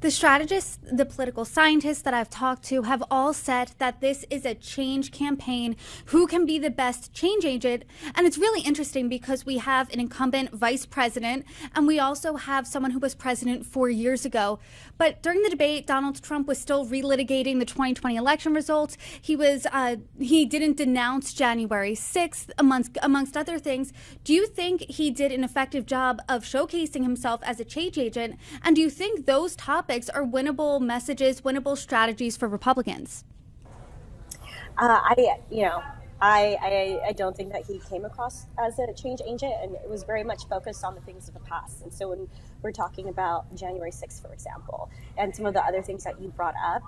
The strategists, the political scientists that I've talked to have all said that this is a change campaign. Who can be the best change agent? And it's really interesting because we have an incumbent vice president and we also have someone who was president 4 years ago. But during the debate, Donald Trump was still relitigating the 2020 election results. He didn't denounce January 6th, amongst other things. Do you think he did an effective job of showcasing himself as a change agent? And do you think those topics are winnable messages, winnable strategies for Republicans? I don't think that he came across as a change agent, and it was very much focused on the things of the past. And so when we're talking about January 6th, for example, and some of the other things that you brought up,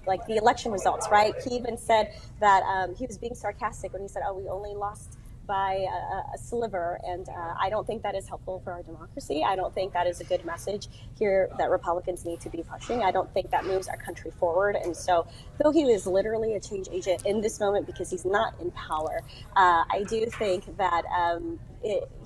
like the election results, right? He even said that he was being sarcastic when he said, we only lost by a sliver, and I don't think that is helpful for our democracy. I don't think that is a good message here that Republicans need to be pushing. I don't think that moves our country forward. And so, though he was literally a change agent in this moment because he's not in power, I do think that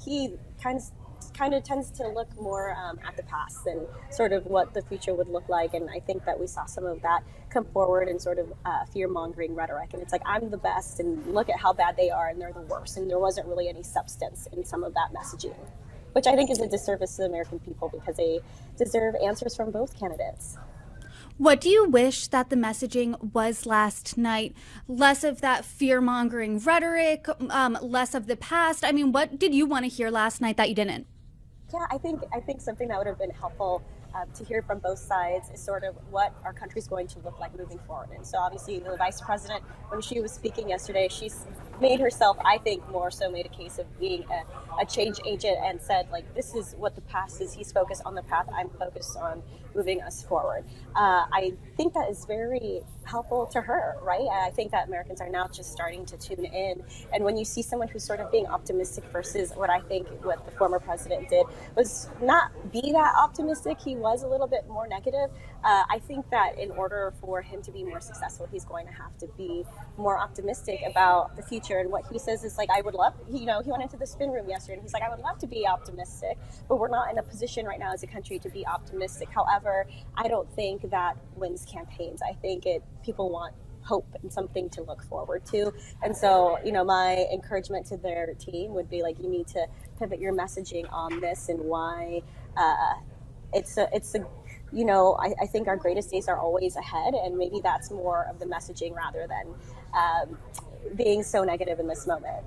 he kind of tends to look more at the past and sort of what the future would look like. And I think that we saw some of that come forward in sort of fear-mongering rhetoric. And it's like, I'm the best, and look at how bad they are, and they're the worst. And there wasn't really any substance in some of that messaging, which I think is a disservice to the American people because they deserve answers from both candidates. What do you wish that the messaging was last night? Less of that fear-mongering rhetoric, less of the past. I mean, what did you want to hear last night that you didn't? Yeah, I think something that would have been helpful to hear from both sides is sort of what our country's going to look like moving forward. And so obviously the vice president, when she was speaking yesterday, she's made herself, I think, more so made a case of being a change agent and said, like, this is what the past is. He's focused on the path. I'm focused on moving us forward. I think that is very helpful to her, right? I think that Americans are now just starting to tune in. And when you see someone who's sort of being optimistic versus what I think what the former president did was not be that optimistic. He was a little bit more negative. I think that in order for him to be more successful, he's going to have to be more optimistic about the future. And what he says is like, I would love, he went into the spin room yesterday and he's like, I would love to be optimistic, but we're not in a position right now as a country to be optimistic. However, I don't think that wins campaigns. I think people want hope and something to look forward to. And so, my encouragement to their team would be like, you need to pivot your messaging on this and why I think our greatest days are always ahead, and maybe that's more of the messaging rather than being so negative in this moment.